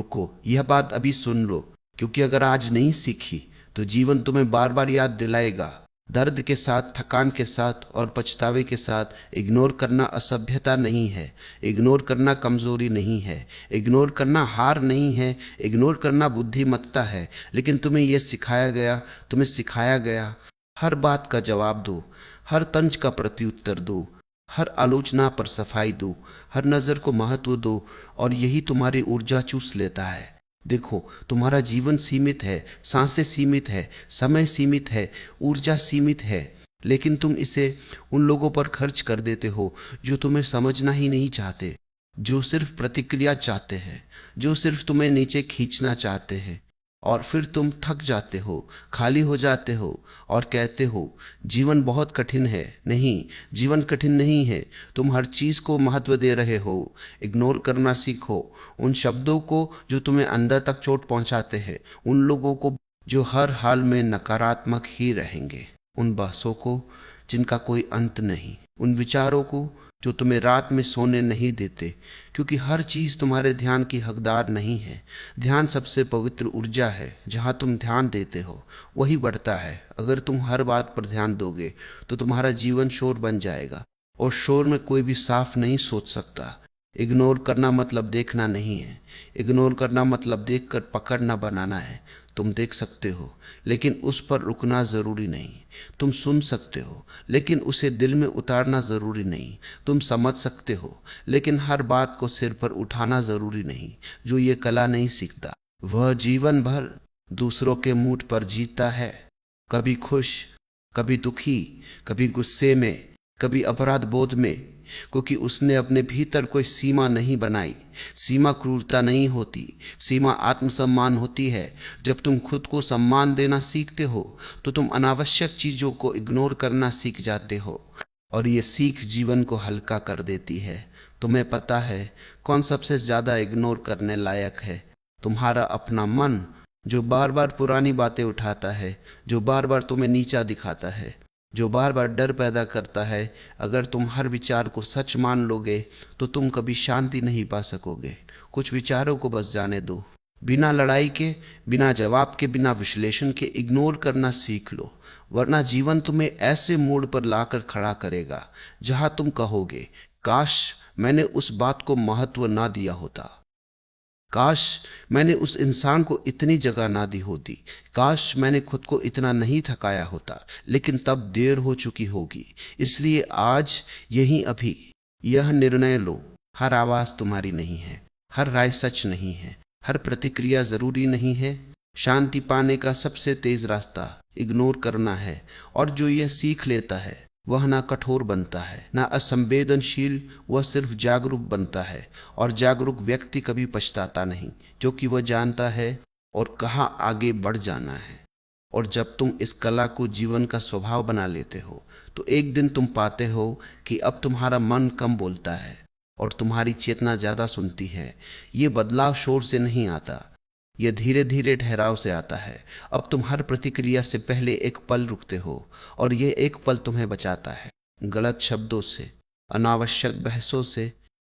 रुको, यह बात अभी सुन लो, क्योंकि अगर आज नहीं सीखी तो जीवन तुम्हें बार बार याद दिलाएगा। दर्द के साथ, थकान के साथ और पछतावे के साथ इग्नोर करना असभ्यता नहीं है, इग्नोर करना कमजोरी नहीं है, इग्नोर करना हार नहीं है, इग्नोर करना बुद्धिमत्ता है। लेकिन तुम्हें सिखाया गया हर बात का जवाब दो, हर तंज का प्रत्युत्तर दो, हर आलोचना पर सफाई दो, हर नजर को महत्व दो, और यही तुम्हारी ऊर्जा चूस लेता है। देखो, तुम्हारा जीवन सीमित है, सांसें सीमित है, समय सीमित है, ऊर्जा सीमित है, लेकिन तुम इसे उन लोगों पर खर्च कर देते हो जो तुम्हें समझना ही नहीं चाहते, जो सिर्फ प्रतिक्रिया चाहते हैं, जो सिर्फ तुम्हें नीचे खींचना चाहते हैं। और फिर तुम थक जाते हो, खाली हो जाते हो और कहते हो जीवन बहुत कठिन है। नहीं, जीवन कठिन नहीं है, तुम हर चीज को महत्व दे रहे हो। इग्नोर करना सीखो, उन शब्दों को जो तुम्हें अंदर तक चोट पहुंचाते हैं, उन लोगों को जो हर हाल में नकारात्मक ही रहेंगे, उन बहसों को जिनका कोई अंत नहीं, उन विचारों को जो तुम्हें रात में सोने नहीं देते, क्योंकि हर चीज तुम्हारे ध्यान की हकदार नहीं है। ध्यान सबसे पवित्र ऊर्जा है, जहां तुम ध्यान देते हो वही बढ़ता है। अगर तुम हर बात पर ध्यान दोगे तो तुम्हारा जीवन शोर बन जाएगा, और शोर में कोई भी साफ नहीं सोच सकता। इग्नोर करना मतलब देखना नहीं है, इग्नोर करना मतलब देखकर पकड़ न बनाना है। तुम देख सकते हो लेकिन उस पर रुकना जरूरी नहीं, तुम सुन सकते हो लेकिन उसे दिल में उतारना जरूरी नहीं, तुम समझ सकते हो लेकिन हर बात को सिर पर उठाना जरूरी नहीं। जो ये कला नहीं सीखता वह जीवन भर दूसरों के मूड पर जीता है, कभी खुश, कभी दुखी, कभी गुस्से में, कभी अपराध बोध में, क्योंकि उसने अपने भीतर कोई सीमा नहीं बनाई। सीमा क्रूरता नहीं होती, सीमा आत्मसम्मान होती है। जब तुम खुद को सम्मान देना सीखते हो तो तुम अनावश्यक चीजों को इग्नोर करना सीख जाते हो, और ये सीख जीवन को हल्का कर देती है। तुम्हें पता है कौन सबसे ज्यादा इग्नोर करने लायक है? तुम्हारा अपना मन, जो बार बार पुरानी बातें उठाता है, जो बार बार तुम्हें नीचा दिखाता है, जो बार बार डर पैदा करता है। अगर तुम हर विचार को सच मान लोगे तो तुम कभी शांति नहीं पा सकोगे। कुछ विचारों को बस जाने दो, बिना लड़ाई के, बिना जवाब के, बिना विश्लेषण के इग्नोर करना सीख लो, वरना जीवन तुम्हें ऐसे मोड़ पर लाकर खड़ा करेगा जहां तुम कहोगे काश मैंने उस बात को महत्व ना दिया होता, काश मैंने उस इंसान को इतनी जगह ना दी होती, काश मैंने खुद को इतना नहीं थकाया होता। लेकिन तब देर हो चुकी होगी। इसलिए आज, यहीं अभी यह निर्णय लो, हर आवाज तुम्हारी नहीं है, हर राय सच नहीं है, हर प्रतिक्रिया जरूरी नहीं है। शांति पाने का सबसे तेज रास्ता इग्नोर करना है, और जो यह सीख लेता है वह ना कठोर बनता है, ना असंवेदनशील, वह सिर्फ जागरूक बनता है। और जागरूक व्यक्ति कभी पछताता नहीं, जो कि वह जानता है और कहाँ आगे बढ़ जाना है। और जब तुम इस कला को जीवन का स्वभाव बना लेते हो तो एक दिन तुम पाते हो कि अब तुम्हारा मन कम बोलता है और तुम्हारी चेतना ज्यादा सुनती है। ये बदलाव शोर से नहीं आता, यह धीरे धीरे ठहराव से आता है। अब तुम हर प्रतिक्रिया से पहले एक पल रुकते हो, और यह एक पल तुम्हें बचाता है गलत शब्दों से, अनावश्यक बहसों से,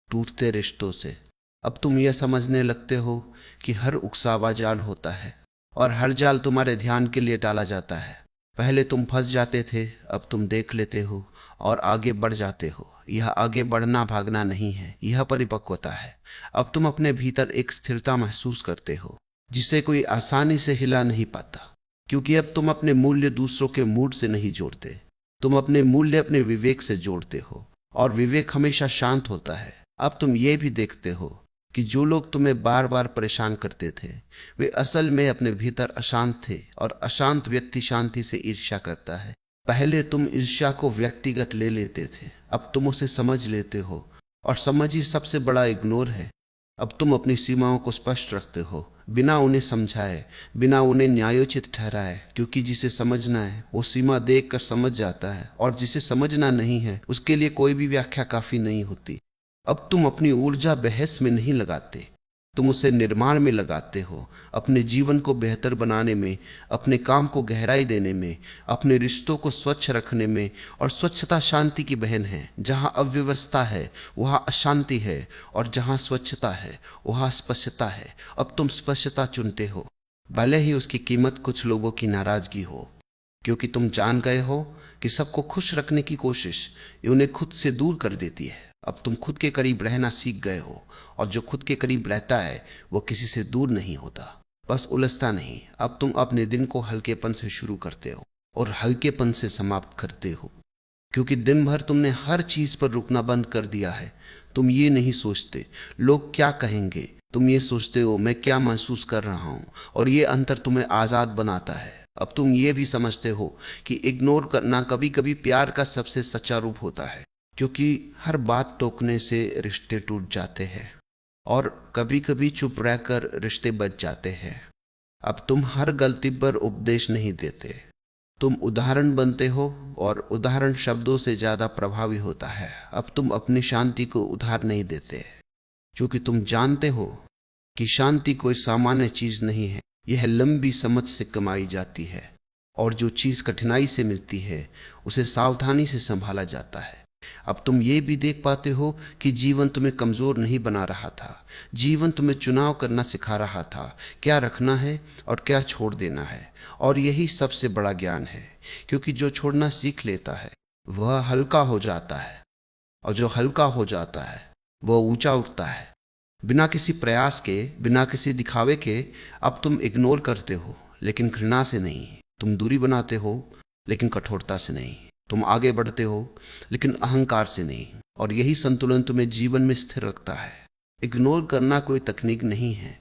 टूटते रिश्तों से। अब तुम यह समझने लगते हो कि हर उकसावा जाल होता है, और हर जाल तुम्हारे ध्यान के लिए टाला जाता है। पहले तुम फंस जाते थे, अब तुम देख लेते हो और आगे बढ़ जाते हो। यह आगे बढ़ना भागना नहीं है, यह परिपक्वता है। अब तुम अपने भीतर एक स्थिरता महसूस करते हो जिसे कोई आसानी से हिला नहीं पाता, क्योंकि अब तुम अपने मूल्य दूसरों के मूड से नहीं जोड़ते, तुम अपने मूल्य अपने विवेक से जोड़ते हो, और विवेक हमेशा शांत होता है। अब तुम ये भी देखते हो कि जो लोग तुम्हें बार बार परेशान करते थे वे असल में अपने भीतर अशांत थे, और अशांत व्यक्ति शांति से ईर्ष्या करता है। पहले तुम ईर्ष्या को व्यक्तिगत ले लेते थे, अब तुम उसे समझ लेते हो, और समझ ही सबसे बड़ा इग्नोर है। अब तुम अपनी सीमाओं को स्पष्ट रखते हो, बिना उन्हें समझाए, बिना उन्हें न्यायोचित ठहराए, क्योंकि जिसे समझना है वो सीमा देखकर समझ जाता है, और जिसे समझना नहीं है उसके लिए कोई भी व्याख्या काफी नहीं होती। अब तुम अपनी ऊर्जा बहस में नहीं लगाते, तुम उसे निर्माण में लगाते हो, अपने जीवन को बेहतर बनाने में, अपने काम को गहराई देने में, अपने रिश्तों को स्वच्छ रखने में। और स्वच्छता शांति की बहन है। जहाँ अव्यवस्था है वहाँ अशांति है, और जहाँ स्वच्छता है वहाँ स्पष्टता है। अब तुम स्पष्टता चुनते हो, भले ही उसकी कीमत कुछ लोगों की नाराजगी हो, क्योंकि तुम जान गए हो कि सबको खुश रखने की कोशिश ये उन्हें खुद से दूर कर देती है। अब तुम खुद के करीब रहना सीख गए हो, और जो खुद के करीब रहता है वो किसी से दूर नहीं होता, बस उलझता नहीं। अब तुम अपने दिन को हल्केपन से शुरू करते हो और हल्केपन से समाप्त करते हो, क्योंकि दिन भर तुमने हर चीज पर रुकना बंद कर दिया है। तुम ये नहीं सोचते लोग क्या कहेंगे, तुम ये सोचते हो मैं क्या महसूस कर रहा हूं, और ये अंतर तुम्हें आजाद बनाता है। अब तुम ये भी समझते हो कि इग्नोर करना कभी कभी प्यार का सबसे सच्चा रूप होता है, क्योंकि हर बात टोकने से रिश्ते टूट जाते हैं, और कभी कभी चुप रहकर रिश्ते बच जाते हैं। अब तुम हर गलती पर उपदेश नहीं देते, तुम उदाहरण बनते हो, और उदाहरण शब्दों से ज्यादा प्रभावी होता है। अब तुम अपनी शांति को उधार नहीं देते, क्योंकि तुम जानते हो कि शांति कोई सामान्य चीज नहीं है, यह लंबी समझ से कमाई जाती है, और जो चीज कठिनाई से मिलती है उसे सावधानी से संभाला जाता है। अब तुम ये भी देख पाते हो कि जीवन तुम्हें कमजोर नहीं बना रहा था, जीवन तुम्हें चुनाव करना सिखा रहा था, क्या रखना है और क्या छोड़ देना है। और यही सबसे बड़ा ज्ञान है, क्योंकि जो छोड़ना सीख लेता है वह हल्का हो जाता है, और जो हल्का हो जाता है वह ऊंचा उठता है। बिना किसी प्रयास के, बिना किसी दिखावे के अब तुम इग्नोर करते हो, लेकिन घृणा से नहीं। तुम दूरी बनाते हो, लेकिन कठोरता से नहीं। तुम आगे बढ़ते हो, लेकिन अहंकार से नहीं। और यही संतुलन तुम्हें जीवन में स्थिर रखता है। इग्नोर करना कोई तकनीक नहीं है,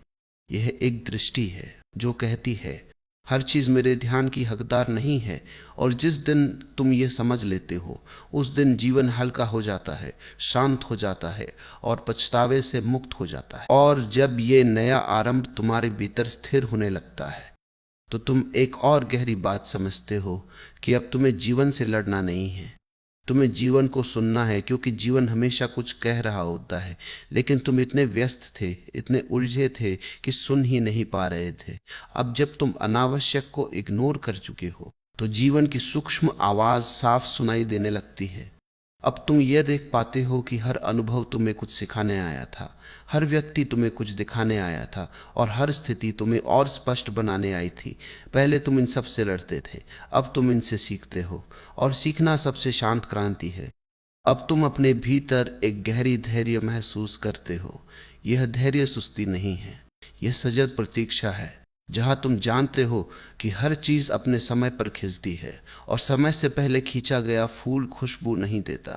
यह एक दृष्टि है जो कहती है हर चीज मेरे ध्यान की हकदार नहीं है। और जिस दिन तुम ये समझ लेते हो उस दिन जीवन हल्का हो जाता है, शांत हो जाता है, और पछतावे से मुक्त हो जाता है। और जब ये नया आरंभ तुम्हारे भीतर स्थिर होने लगता है तो तुम एक और गहरी बात समझते हो कि अब तुम्हें जीवन से लड़ना नहीं है, तुम्हें जीवन को सुनना है। क्योंकि जीवन हमेशा कुछ कह रहा होता है, लेकिन तुम इतने व्यस्त थे, इतने उलझे थे कि सुन ही नहीं पा रहे थे। अब जब तुम अनावश्यक को इग्नोर कर चुके हो तो जीवन की सूक्ष्म आवाज साफ सुनाई देने लगती है। अब तुम यह देख पाते हो कि हर अनुभव तुम्हें कुछ सिखाने आया था, हर व्यक्ति तुम्हें कुछ दिखाने आया था, और हर स्थिति तुम्हें और स्पष्ट बनाने आई थी। पहले तुम इन सब से लड़ते थे, अब तुम इनसे सीखते हो, और सीखना सबसे शांत क्रांति है। अब तुम अपने भीतर एक गहरी धैर्य महसूस करते हो। यह धैर्य सुस्ती नहीं है, यह सजग प्रतीक्षा है, जहां तुम जानते हो कि हर चीज अपने समय पर खिलती है, और समय से पहले खींचा गया फूल खुशबू नहीं देता।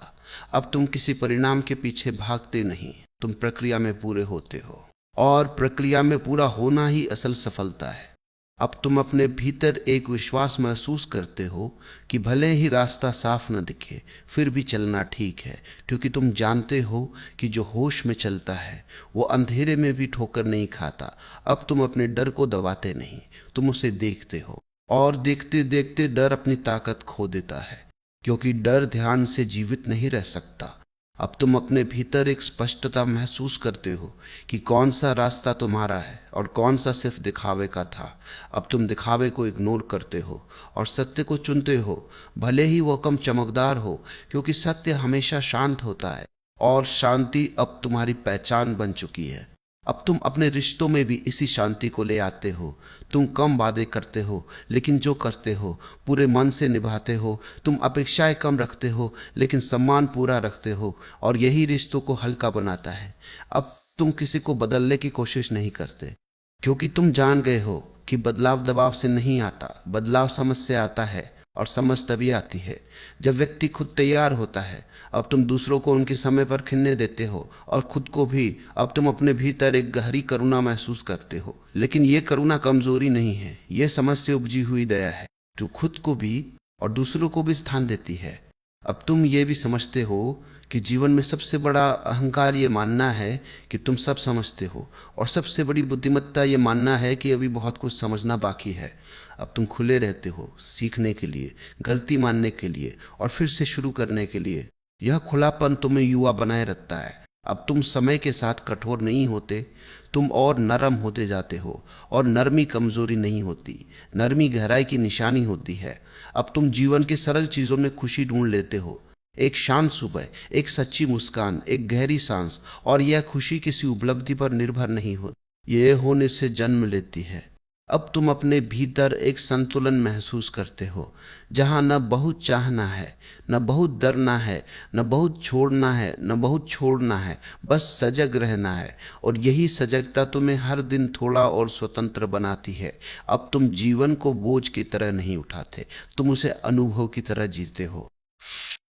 अब तुम किसी परिणाम के पीछे भागते नहीं, तुम प्रक्रिया में पूरे होते हो, और प्रक्रिया में पूरा होना ही असल सफलता है। अब तुम अपने भीतर एक विश्वास महसूस करते हो कि भले ही रास्ता साफ न दिखे फिर भी चलना ठीक है, क्योंकि तुम जानते हो कि जो होश में चलता है वो अंधेरे में भी ठोकर नहीं खाता। अब तुम अपने डर को दबाते नहीं, तुम उसे देखते हो, और देखते देखते डर अपनी ताकत खो देता है, क्योंकि डर ध्यान से जीवित नहीं रह सकता। अब तुम अपने भीतर एक स्पष्टता महसूस करते हो कि कौन सा रास्ता तुम्हारा है और कौन सा सिर्फ दिखावे का था। अब तुम दिखावे को इग्नोर करते हो और सत्य को चुनते हो, भले ही वो कम चमकदार हो, क्योंकि सत्य हमेशा शांत होता है, और शांति अब तुम्हारी पहचान बन चुकी है। अब तुम अपने रिश्तों में भी इसी शांति को ले आते हो। तुम कम वादे करते हो, लेकिन जो करते हो पूरे मन से निभाते हो। तुम अपेक्षाएं कम रखते हो, लेकिन सम्मान पूरा रखते हो, और यही रिश्तों को हल्का बनाता है। अब तुम किसी को बदलने की कोशिश नहीं करते, क्योंकि तुम जान गए हो कि बदलाव दबाव से नहीं आता, बदलाव समझ से आता है, और समझ तभी आती है जब व्यक्ति खुद तैयार होता है। अब तुम दूसरों को उनके समय पर खिलने देते हो, और खुद को भी। अब तुम अपने भीतर एक गहरी करुणा महसूस करते हो, लेकिन ये करुणा कमजोरी नहीं है, ये समझ से उपजी हुई दया है, जो खुद को भी और दूसरों को भी स्थान देती है। अब तुम ये भी समझते हो कि जीवन में सबसे बड़ा अहंकार ये मानना है कि तुम सब समझते हो, और सबसे बड़ी बुद्धिमत्ता ये मानना है कि अभी बहुत कुछ समझना बाकी है। अब तुम खुले रहते हो सीखने के लिए, गलती मानने के लिए, और फिर से शुरू करने के लिए। यह खुलापन तुम्हें युवा बनाए रखता है, अब तुम समय के साथ कठोर नहीं होते, तुम और नरम होते जाते हो। और नरमी कमजोरी नहीं होती, नरमी गहराई की निशानी होती है। अब तुम जीवन की सरल चीजों में खुशी ढूंढ लेते हो। एक शांत सुबह, एक सच्ची मुस्कान, एक गहरी सांस। और यह खुशी किसी उपलब्धि पर निर्भर नहीं होती, यह होने से जन्म लेती है। अब तुम अपने भीतर एक संतुलन महसूस करते हो, जहां न बहुत चाहना है, न बहुत डरना है, न बहुत छोड़ना है, न बहुत छोड़ना है, बस सजग रहना है। और यही सजगता तुम्हें हर दिन थोड़ा और स्वतंत्र बनाती है। अब तुम जीवन को बोझ की तरह नहीं उठाते, तुम उसे अनुभव की तरह जीते हो।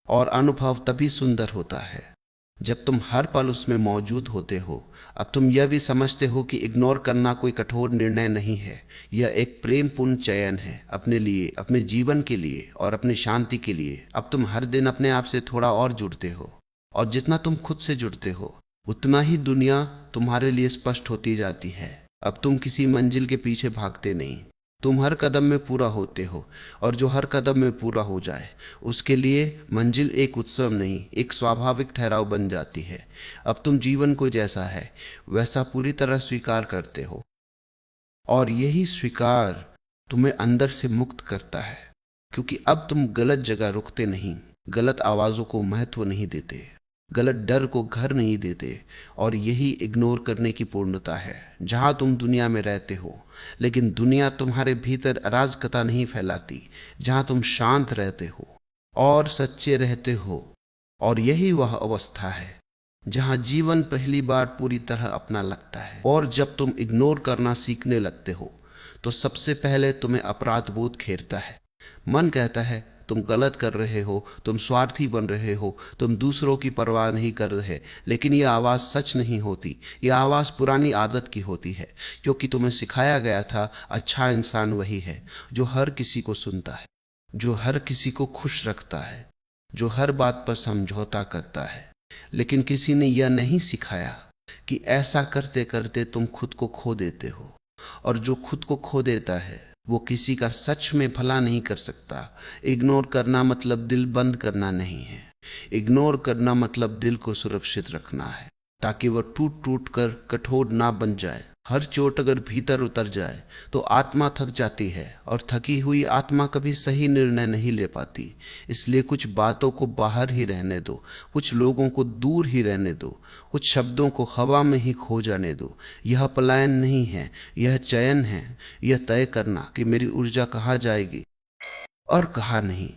और अनुभव तभी सुंदर होता है जब तुम हर पल उसमें मौजूद होते हो। अब तुम यह भी समझते हो कि इग्नोर करना कोई कठोर निर्णय नहीं है, यह एक प्रेमपूर्ण चयन है, अपने लिए, अपने जीवन के लिए और अपनी शांति के लिए। अब तुम हर दिन अपने आप से थोड़ा और जुड़ते हो, और जितना तुम खुद से जुड़ते हो उतना ही दुनिया तुम्हारे लिए स्पष्ट होती जाती है। अब तुम किसी मंजिल के पीछे भागते नहीं, तुम हर कदम में पूरा होते हो। और जो हर कदम में पूरा हो जाए उसके लिए मंजिल एक उत्सव नहीं, एक स्वाभाविक ठहराव बन जाती है। अब तुम जीवन को जैसा है वैसा पूरी तरह स्वीकार करते हो, और यही स्वीकार तुम्हें अंदर से मुक्त करता है। क्योंकि अब तुम गलत जगह रुकते नहीं, गलत आवाजों को महत्व नहीं देते, गलत डर को घर नहीं देते। और यही इग्नोर करने की पूर्णता है। जहां तुम दुनिया में रहते हो लेकिन दुनिया तुम्हारे भीतर अराजकता नहीं फैलाती, जहां तुम शांत रहते हो और सच्चे रहते हो। और यही वह अवस्था है जहां जीवन पहली बार पूरी तरह अपना लगता है। और जब तुम इग्नोर करना सीखने लगते हो तो सबसे पहले तुम्हें अपराध बोध घेरता है। मन कहता है तुम गलत कर रहे हो, तुम स्वार्थी बन रहे हो, तुम दूसरों की परवाह नहीं कर रहे। लेकिन यह आवाज सच नहीं होती, यह आवाज पुरानी आदत की होती है। क्योंकि तुम्हें सिखाया गया था अच्छा इंसान वही है जो हर किसी को सुनता है, जो हर किसी को खुश रखता है, जो हर बात पर समझौता करता है। लेकिन किसी ने यह नहीं सिखाया कि ऐसा करते करते तुम खुद को खो देते हो। और जो खुद को खो देता है वो किसी का सच में भला नहीं कर सकता। इग्नोर करना मतलब दिल बंद करना नहीं है, इग्नोर करना मतलब दिल को सुरक्षित रखना है, ताकि वह टूट टूट कर कठोर ना बन जाए। हर चोट अगर भीतर उतर जाए तो आत्मा थक जाती है, और थकी हुई आत्मा कभी सही निर्णय नहीं ले पाती। इसलिए कुछ बातों को बाहर ही रहने दो, कुछ लोगों को दूर ही रहने दो, कुछ शब्दों को हवा में ही खो जाने दो। यह पलायन नहीं है, यह चयन है। यह तय करना कि मेरी ऊर्जा कहाँ जाएगी और कहाँ नहीं।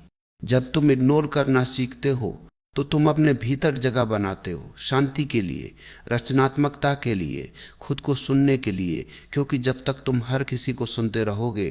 जब तुम इग्नोर करना सीखते हो तो तुम अपने भीतर जगह बनाते हो, शांति के लिए, रचनात्मकता के लिए, खुद को सुनने के लिए। क्योंकि जब तक तुम हर किसी को सुनते रहोगे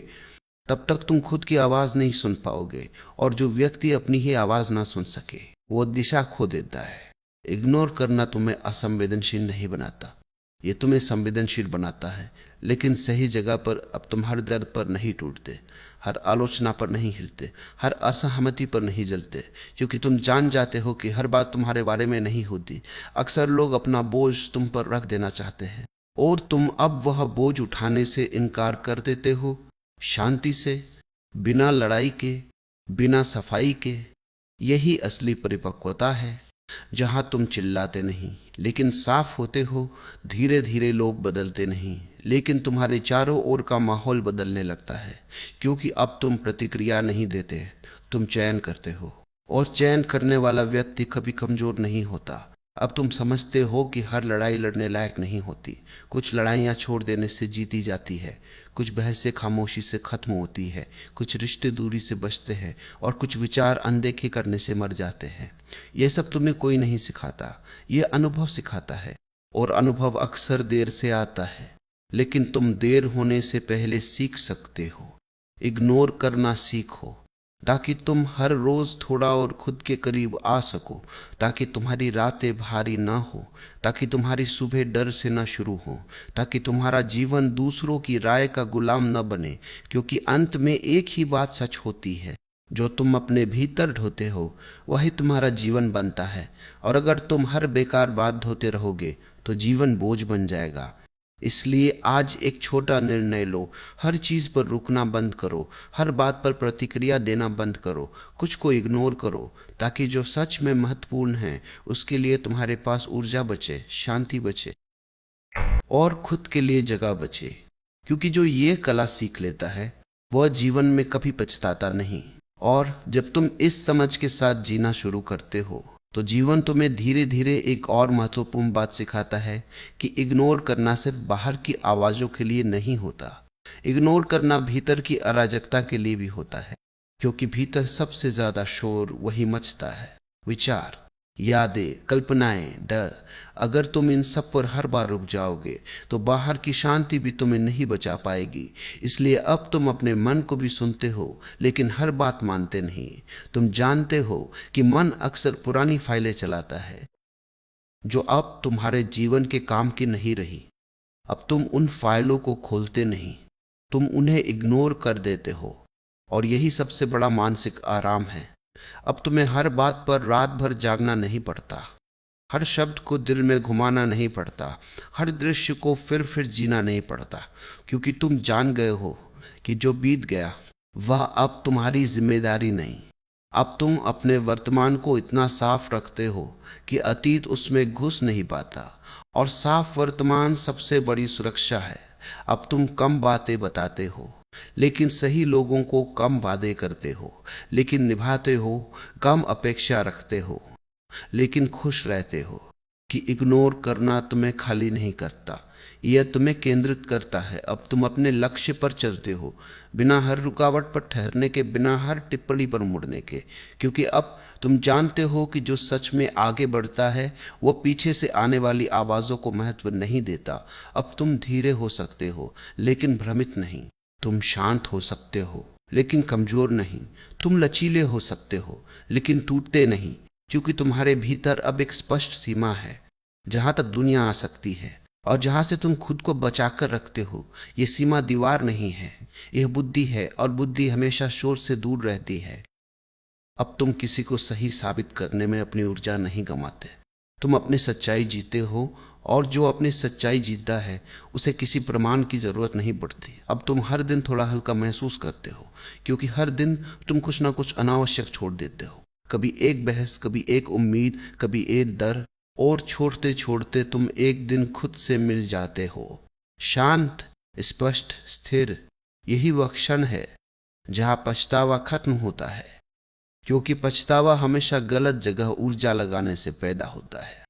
तब तक तुम खुद की आवाज नहीं सुन पाओगे। और जो व्यक्ति अपनी ही आवाज ना सुन सके वो दिशा खो देता है। इग्नोर करना तुम्हें असंवेदनशील नहीं बनाता, ये तुम्हें संवेदनशील बनाता है। लेकिन सही जगह पर अब तुम हर दर्द पर नहीं टूटते, हर आलोचना पर नहीं हिलते, हर असहमति पर नहीं जलते। क्योंकि तुम जान जाते हो कि हर बात तुम्हारे बारे में नहीं होती। अक्सर लोग अपना बोझ तुम पर रख देना चाहते हैं और तुम अब वह बोझ उठाने से इनकार कर देते हो, शांति से, बिना लड़ाई के, बिना सफाई के। यही असली परिपक्वता है, जहां तुम चिल्लाते नहीं लेकिन साफ होते हो। धीरे धीरे लोग बदलते नहीं लेकिन तुम्हारे चारों ओर का माहौल बदलने लगता है। क्योंकि अब तुम प्रतिक्रिया नहीं देते, तुम चयन करते हो। और चयन करने वाला व्यक्ति कभी कमजोर नहीं होता। अब तुम समझते हो कि हर लड़ाई लड़ने लायक नहीं होती। कुछ लड़ाइयाँ छोड़ देने से जीती जाती है, कुछ बहसें खामोशी से खत्म होती है, कुछ रिश्ते दूरी से बचते हैं, और कुछ विचार अनदेखे करने से मर जाते हैं। यह सब तुम्हें कोई नहीं सिखाता, यह अनुभव सिखाता है। और अनुभव अक्सर देर से आता है, लेकिन तुम देर होने से पहले सीख सकते हो। इग्नोर करना सीखो ताकि तुम हर रोज थोड़ा और खुद के करीब आ सको, ताकि तुम्हारी रातें भारी ना हो, ताकि तुम्हारी सुबह डर से ना शुरू हो, ताकि तुम्हारा जीवन दूसरों की राय का गुलाम न बने। क्योंकि अंत में एक ही बात सच होती है, जो तुम अपने भीतर ढोते हो वही तुम्हारा जीवन बनता है। और अगर तुम हर बेकार बात ढोते रहोगे तो जीवन बोझ बन जाएगा। इसलिए आज एक छोटा निर्णय लो। हर चीज पर रुकना बंद करो, हर बात पर प्रतिक्रिया देना बंद करो, कुछ को इग्नोर करो, ताकि जो सच में महत्वपूर्ण है उसके लिए तुम्हारे पास ऊर्जा बचे, शांति बचे और खुद के लिए जगह बचे। क्योंकि जो ये कला सीख लेता है वह जीवन में कभी पछताता नहीं। और जब तुम इस समझ के साथ जीना शुरू करते हो तो जीवन तुम्हें धीरे धीरे एक और महत्वपूर्ण बात सिखाता है कि इग्नोर करना सिर्फ बाहर की आवाजों के लिए नहीं होता। इग्नोर करना भीतर की अराजकता के लिए भी होता है, क्योंकि भीतर सबसे ज्यादा शोर वही मचता है। विचार, यादें, कल्पनाएं, डर। अगर तुम इन सब पर हर बार रुक जाओगे तो बाहर की शांति भी तुम्हें नहीं बचा पाएगी। इसलिए अब तुम अपने मन को भी सुनते हो, लेकिन हर बात मानते नहीं। तुम जानते हो कि मन अक्सर पुरानी फाइलें चलाता है जो अब तुम्हारे जीवन के काम की नहीं रही। अब तुम उन फाइलों को खोलते नहीं, तुम उन्हें इग्नोर कर देते हो, और यही सबसे बड़ा मानसिक आराम है। अब तुम्हें हर बात पर रात भर जागना नहीं पड़ता, हर शब्द को दिल में घुमाना नहीं पड़ता, हर दृश्य को फिर जीना नहीं पड़ता, क्योंकि तुम जान गए हो कि जो बीत गया वह अब तुम्हारी जिम्मेदारी नहीं। अब तुम अपने वर्तमान को इतना साफ रखते हो कि अतीत उसमें घुस नहीं पाता, और साफ वर्तमान सबसे बड़ी सुरक्षा है। अब तुम कम बातें बताते हो, लेकिन सही लोगों को कम वादे करते हो, लेकिन निभाते हो, कम अपेक्षा रखते हो, लेकिन खुश रहते हो। कि इग्नोर करना तुम्हें खाली नहीं करता, यह तुम्हें केंद्रित करता है। अब तुम अपने लक्ष्य पर चलते हो, बिना हर रुकावट पर ठहरने के, बिना हर टिप्पणी पर मुड़ने के, क्योंकि अब तुम जानते हो कि जो सच में आगे बढ़ता है वह पीछे से आने वाली आवाजों को महत्व नहीं देता। अब तुम धीरे हो सकते हो लेकिन भ्रमित नहीं, तुम शांत हो सकते हो लेकिन कमजोर नहीं, तुम लचीले हो सकते हो लेकिन टूटते नहीं, क्योंकि तुम्हारे भीतर अब एक स्पष्ट सीमा है जहां तक दुनिया आ सकती है और जहां से तुम खुद को बचाकर रखते हो। ये सीमा दीवार नहीं है, यह बुद्धि है, और बुद्धि हमेशा शोर से दूर रहती है। अब तुम किसी को सही साबित करने में अपनी ऊर्जा नहीं गंवाते, तुम अपनी सच्चाई जीते हो, और जो अपनी सच्चाई जीता है उसे किसी प्रमाण की जरूरत नहीं पड़ती। अब तुम हर दिन थोड़ा हल्का महसूस करते हो, क्योंकि हर दिन तुम कुछ ना कुछ अनावश्यक छोड़ देते हो। कभी एक बहस, कभी एक उम्मीद, कभी एक डर, और छोड़ते छोड़ते तुम एक दिन खुद से मिल जाते हो। शांत, स्पष्ट, स्थिर। यही वह क्षण है जहां पछतावा खत्म होता है, क्योंकि पछतावा हमेशा गलत जगह ऊर्जा लगाने से पैदा होता है।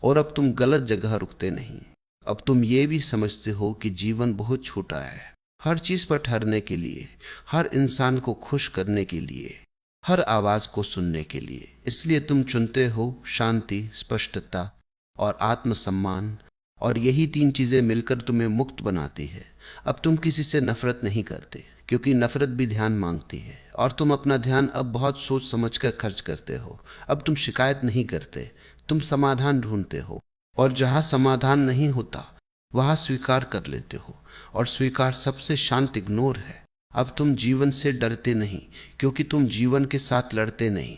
और अब तुम गलत जगह रुकते नहीं। अब तुम ये भी समझते हो कि जीवन बहुत छोटा है, हर चीज पर ठहरने के लिए, हर इंसान को खुश करने के लिए, हर आवाज को सुनने के लिए। इसलिए तुम चुनते हो शांति, स्पष्टता और आत्मसम्मान, और यही तीन चीजें मिलकर तुम्हें मुक्त बनाती है। अब तुम किसी से नफरत नहीं करते, क्योंकि नफरत भी ध्यान मांगती है, और तुम अपना ध्यान अब बहुत सोच समझ कर खर्च करते हो। अब तुम शिकायत नहीं करते, तुम समाधान ढूंढते हो, और जहां समाधान नहीं होता वहां स्वीकार कर लेते हो, और स्वीकार सबसे शांत इग्नोर है। अब तुम जीवन से डरते नहीं, क्योंकि तुम जीवन के साथ लड़ते नहीं,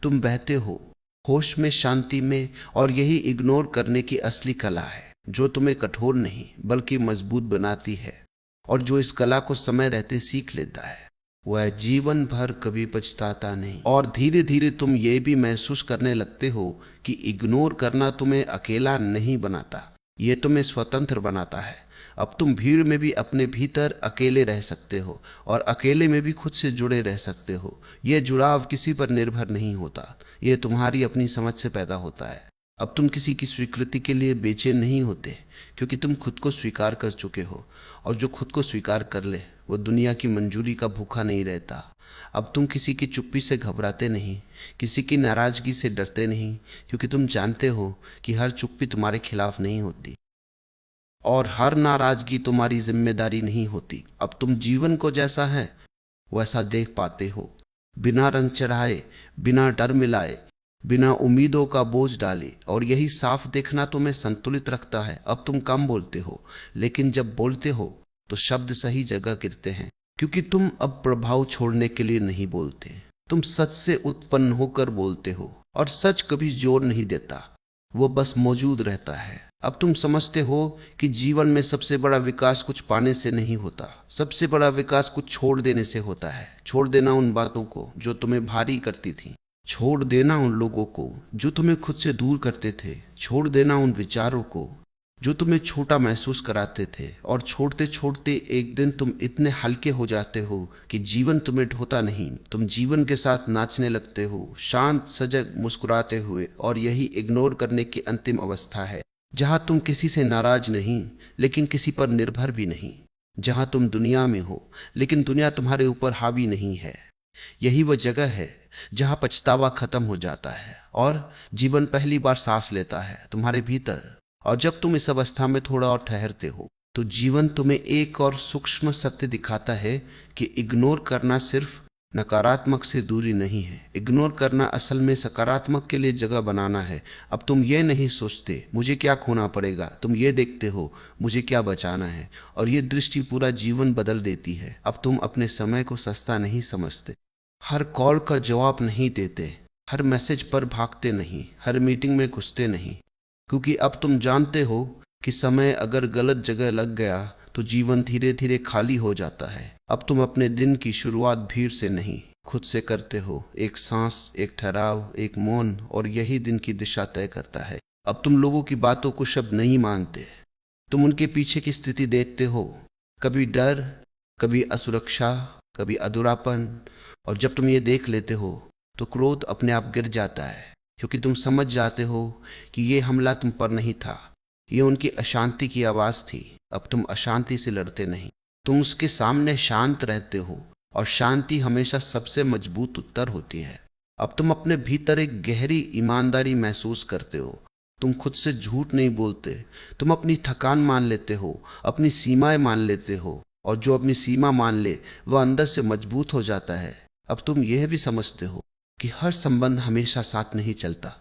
तुम बहते हो होश में, शांति में। और यही इग्नोर करने की असली कला है, जो तुम्हें कठोर नहीं बल्कि मजबूत बनाती है। और जो इस कला को समय रहते सीख लेता है वह जीवन भर कभी पछताता नहीं। और धीरे धीरे तुम ये भी महसूस करने लगते हो कि इग्नोर करना तुम्हें अकेला नहीं बनाता, ये तुम्हें स्वतंत्र बनाता है। अब तुम भीड़ में भी अपने भीतर अकेले रह सकते हो, और अकेले में भी खुद से जुड़े रह सकते हो। यह जुड़ाव किसी पर निर्भर नहीं होता, यह तुम्हारी अपनी समझ से पैदा होता है। अब तुम किसी की स्वीकृति के लिए बेचैन नहीं होते, क्योंकि तुम खुद को स्वीकार कर चुके हो, और जो खुद को स्वीकार कर ले वो दुनिया की मंजूरी का भूखा नहीं रहता। अब तुम किसी की चुप्पी से घबराते नहीं, किसी की नाराजगी से डरते नहीं, क्योंकि तुम जानते हो कि हर चुप्पी तुम्हारे खिलाफ नहीं होती, और हर नाराजगी तुम्हारी जिम्मेदारी नहीं होती। अब तुम जीवन को जैसा है वैसा देख पाते हो, बिना रंग चढ़ाए, बिना डर मिलाए, बिना उम्मीदों का बोझ डाले। और यही साफ देखना तुम्हें संतुलित रखता है। अब तुम कम बोलते हो, लेकिन जब बोलते हो तो शब्द सही जगह गिरते हैं, क्योंकि तुम अब प्रभाव छोड़ने के लिए नहीं बोलते, तुम सच से उत्पन्न होकर बोलते हो। और सच कभी जोर नहीं देता, वो बस मौजूद रहता है। अब तुम समझते हो कि जीवन में सबसे बड़ा विकास कुछ पाने से नहीं होता, सबसे बड़ा विकास कुछ छोड़ देने से होता है। छोड़ देना उन बातों को जो तुम्हें भारी करती थी, छोड़ देना उन लोगों को जो तुम्हें खुद से दूर करते थे, छोड़ देना उन विचारों को जो तुम्हें छोटा महसूस कराते थे। और छोड़ते छोड़ते एक दिन तुम इतने हल्के हो जाते हो कि जीवन तुम्हें ढोता नहीं, तुम जीवन के साथ नाचने लगते हो, शांत सजग मुस्कुराते हुए। और यही इग्नोर करने की अंतिम अवस्था है, जहां तुम किसी से नाराज नहीं लेकिन किसी पर निर्भर भी नहीं, जहां तुम दुनिया में हो लेकिन दुनिया तुम्हारे ऊपर हावी नहीं है। यही वह जगह है जहां पछतावा खत्म हो जाता है और जीवन पहली बार सांस लेता है तुम्हारे भीतर। और जब तुम इस अवस्था में थोड़ा और ठहरते हो तो जीवन तुम्हें एक और सूक्ष्म सत्य दिखाता है कि इग्नोर करना सिर्फ नकारात्मक से दूरी नहीं है, इग्नोर करना असल में सकारात्मक के लिए जगह बनाना है। अब तुम ये नहीं सोचते मुझे क्या खोना पड़ेगा, तुम ये देखते हो मुझे क्या बचाना है। और ये दृष्टि पूरा जीवन बदल देती है। अब तुम अपने समय को सस्ता नहीं समझते, हर कॉल का जवाब नहीं देते, हर मैसेज पर भागते नहीं, हर मीटिंग में घुसते नहीं, क्योंकि अब तुम जानते हो कि समय अगर गलत जगह लग गया तो जीवन धीरे धीरे खाली हो जाता है। अब तुम अपने दिन की शुरुआत भीड़ से नहीं खुद से करते हो, एक सांस, एक ठहराव, एक मौन, और यही दिन की दिशा तय करता है। अब तुम लोगों की बातों को शब्द नहीं मानते, तुम उनके पीछे की स्थिति देखते हो, कभी डर, कभी असुरक्षा, कभी अधूरापन। और जब तुम ये देख लेते हो तो क्रोध अपने आप गिर जाता है, क्योंकि तुम समझ जाते हो कि ये हमला तुम पर नहीं था, ये उनकी अशांति की आवाज थी। अब तुम अशांति से लड़ते नहीं, तुम उसके सामने शांत रहते हो, और शांति हमेशा सबसे मजबूत उत्तर होती है। अब तुम अपने भीतर एक गहरी ईमानदारी महसूस करते हो, तुम खुद से झूठ नहीं बोलते, तुम अपनी थकान मान लेते हो, अपनी सीमाएं मान लेते हो, और जो अपनी सीमा मान ले वह अंदर से मजबूत हो जाता है। अब तुम यह भी समझते हो कि हर संबंध हमेशा साथ नहीं चलता,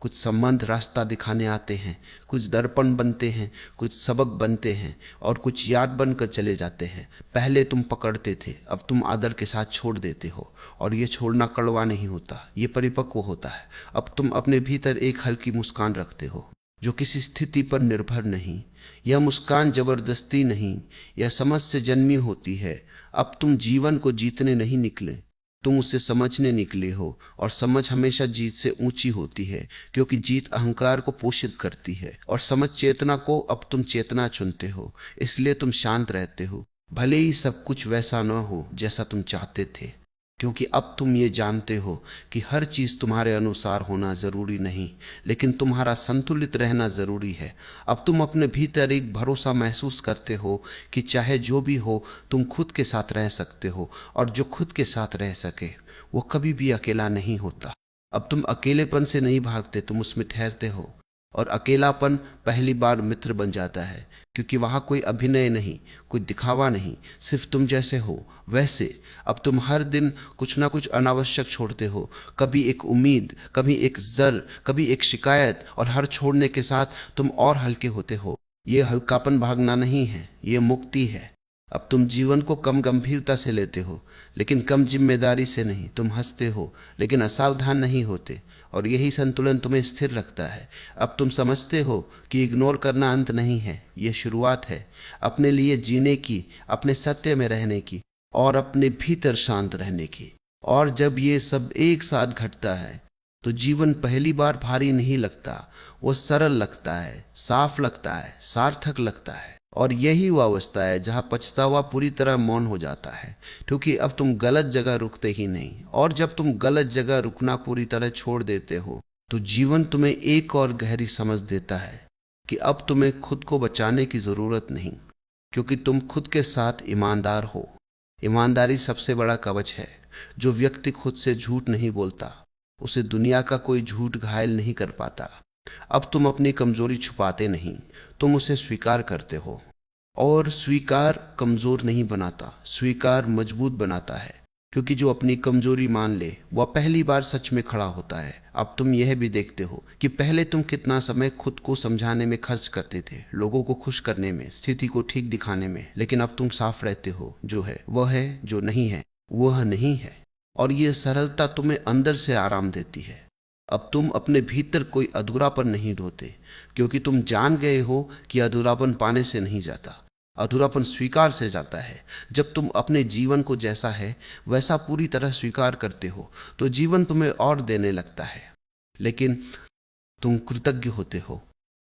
कुछ संबंध रास्ता दिखाने आते हैं, कुछ दर्पण बनते हैं, कुछ सबक बनते हैं, और कुछ याद बनकर चले जाते हैं। पहले तुम पकड़ते थे, अब तुम आदर के साथ छोड़ देते हो, और ये छोड़ना कड़वा नहीं होता, ये परिपक्व होता है। अब तुम अपने भीतर एक हल्की मुस्कान रखते हो जो किसी स्थिति पर निर्भर नहीं, यह मुस्कान जबरदस्ती नहीं, यह समझ से जन्मी होती है। अब तुम जीवन को जीतने नहीं निकले, तुम उसे समझने निकले हो, और समझ हमेशा जीत से ऊंची होती है, क्योंकि जीत अहंकार को पोषित करती है और समझ चेतना को। अब तुम चेतना चुनते हो, इसलिए तुम शांत रहते हो, भले ही सब कुछ वैसा न हो जैसा तुम चाहते थे, क्योंकि अब तुम ये जानते हो कि हर चीज तुम्हारे अनुसार होना जरूरी नहीं, लेकिन तुम्हारा संतुलित रहना जरूरी है। अब तुम अपने भीतर एक भरोसा महसूस करते हो कि चाहे जो भी हो तुम खुद के साथ रह सकते हो, और जो खुद के साथ रह सके वो कभी भी अकेला नहीं होता। अब तुम अकेलेपन से नहीं भागते, तुम उसमें ठहरते हो, और अकेलापन पहली बार मित्र बन जाता है, क्योंकि वहां कोई अभिनय नहीं, कोई दिखावा नहीं, सिर्फ तुम जैसे हो वैसे। अब तुम हर दिन कुछ ना कुछ अनावश्यक छोड़ते हो, कभी एक उम्मीद, कभी एक जर, कभी एक शिकायत, और हर छोड़ने के साथ तुम और हल्के होते हो। ये हल्कापन भागना नहीं है, ये मुक्ति है। अब तुम जीवन को कम गंभीरता से लेते हो, लेकिन कम जिम्मेदारी से नहीं। तुम हंसते हो लेकिन असावधान नहीं होते, और यही संतुलन तुम्हें स्थिर रखता है। अब तुम समझते हो कि इग्नोर करना अंत नहीं है, यह शुरुआत है अपने लिए जीने की, अपने सत्य में रहने की, और अपने भीतर शांत रहने की। और जब ये सब एक साथ घटता है तो जीवन पहली बार भारी नहीं लगता, वो सरल लगता है, साफ लगता है, सार्थक लगता है। और यही वो अवस्था है जहां पछतावा पूरी तरह मौन हो जाता है, क्योंकि अब तुम गलत जगह रुकते ही नहीं। और जब तुम गलत जगह रुकना पूरी तरह छोड़ देते हो तो जीवन तुम्हें एक और गहरी समझ देता है कि अब तुम्हें खुद को बचाने की जरूरत नहीं, क्योंकि तुम खुद के साथ ईमानदार हो। ईमानदारी सबसे बड़ा कवच है। जो व्यक्ति खुद से झूठ नहीं बोलता उसे दुनिया का कोई झूठ घायल नहीं कर पाता। अब तुम अपनी कमजोरी छुपाते नहीं, तुम उसे स्वीकार करते हो, और स्वीकार कमजोर नहीं बनाता, स्वीकार मजबूत बनाता है, क्योंकि जो अपनी कमजोरी मान ले वह पहली बार सच में खड़ा होता है। अब तुम यह भी देखते हो कि पहले तुम कितना समय खुद को समझाने में खर्च करते थे, लोगों को खुश करने में, स्थिति को ठीक दिखाने में, लेकिन अब तुम साफ रहते हो। जो है वह है, जो नहीं है वह नहीं है। और यह सरलता तुम्हें अंदर से आराम देती है। अब तुम अपने भीतर कोई अधूरापन नहीं ढोते, क्योंकि तुम जान गए हो कि अधूरापन पाने से नहीं जाता, अधूरापन स्वीकार से जाता है। जब तुम अपने जीवन को जैसा है वैसा पूरी तरह स्वीकार करते हो तो जीवन तुम्हें और देने लगता है। लेकिन तुम कृतज्ञ होते हो,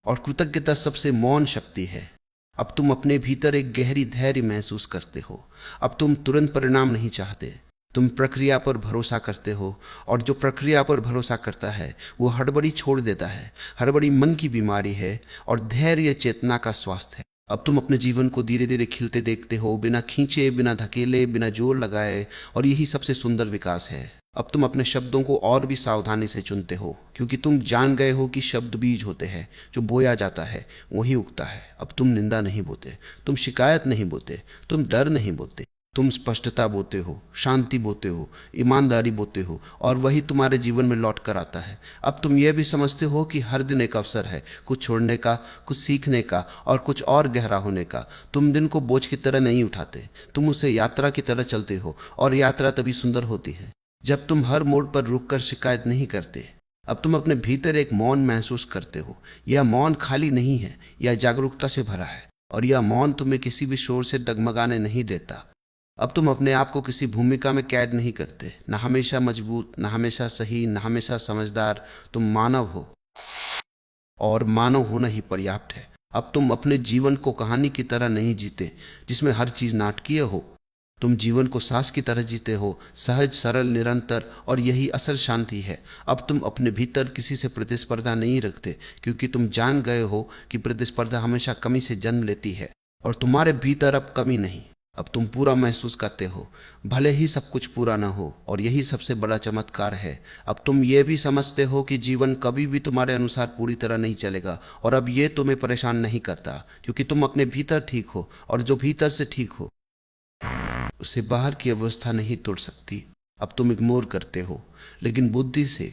और कृतज्ञता सबसे मौन शक्ति है। अब तुम अपने भीतर एक गहरी धैर्य महसूस करते हो। अब तुम तुरंत परिणाम नहीं चाहते, तुम प्रक्रिया पर भरोसा करते हो, और जो प्रक्रिया पर भरोसा करता है वो हड़बड़ी छोड़ देता है। हड़बड़ी मन की बीमारी है और धैर्य चेतना का स्वास्थ्य है। अब तुम अपने जीवन को धीरे धीरे खिलते देखते हो, बिना खींचे, बिना धकेले, बिना जोर लगाए, और यही सबसे सुंदर विकास है। अब तुम अपने शब्दों को और भी सावधानी से चुनते हो, क्योंकि तुम जान गए हो कि शब्द बीज होते हैं, जो बोया जाता है वही उगता है। अब तुम निंदा नहीं बोते, तुम शिकायत नहीं बोते, तुम डर नहीं बोते, तुम स्पष्टता बोते हो, शांति बोते हो, ईमानदारी बोते हो, और वही तुम्हारे जीवन में लौट कर आता है। अब तुम यह भी समझते हो कि हर दिन एक अवसर है, कुछ छोड़ने का, कुछ सीखने का, और कुछ और गहरा होने का। तुम दिन को बोझ की तरह नहीं उठाते, तुम उसे यात्रा की तरह चलते हो, और यात्रा तभी सुंदर होती है जब तुम हर मोड़ पर रुककर शिकायत नहीं करते। अब तुम अपने भीतर एक मौन महसूस करते हो। यह मौन खाली नहीं है, यह जागरूकता से भरा है, और यह मौन तुम्हें किसी भी शोर से डगमगाने नहीं देता। अब तुम अपने आप को किसी भूमिका में कैद नहीं करते, न हमेशा मजबूत, न हमेशा सही, न हमेशा समझदार। तुम मानव हो, और मानव होना ही पर्याप्त है। अब तुम अपने जीवन को कहानी की तरह नहीं जीते जिसमें हर चीज नाटकीय हो। तुम जीवन को सांस की तरह जीते हो, सहज, सरल, निरंतर, और यही असल शांति है। अब तुम अपने भीतर किसी से प्रतिस्पर्धा नहीं रखते, क्योंकि तुम जान गए हो कि प्रतिस्पर्धा हमेशा कमी से जन्म लेती है, और तुम्हारे भीतर अब कमी नहीं। अब तुम पूरा महसूस करते हो, भले ही सब कुछ पूरा ना हो, और यही सबसे बड़ा चमत्कार है। अब तुम ये भी समझते हो कि जीवन कभी भी तुम्हारे अनुसार पूरी तरह नहीं चलेगा, और अब ये तुम्हें परेशान नहीं करता, क्योंकि तुम अपने भीतर ठीक हो, और जो भीतर से ठीक हो उसे बाहर की अवस्था नहीं तोड़ सकती। अब तुम इग्नोर करते हो, लेकिन बुद्धि से।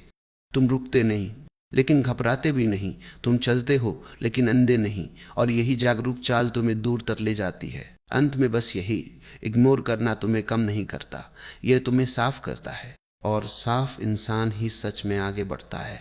तुम रुकते नहीं, लेकिन घबराते भी नहीं। तुम चलते हो, लेकिन अंधे नहीं, और यही जागरूक चाल तुम्हें दूर तक ले जाती है। अंत में बस यही, इग्नोर करना तुम्हें कम नहीं करता, यह तुम्हें साफ करता है, और साफ इंसान ही सच में आगे बढ़ता है।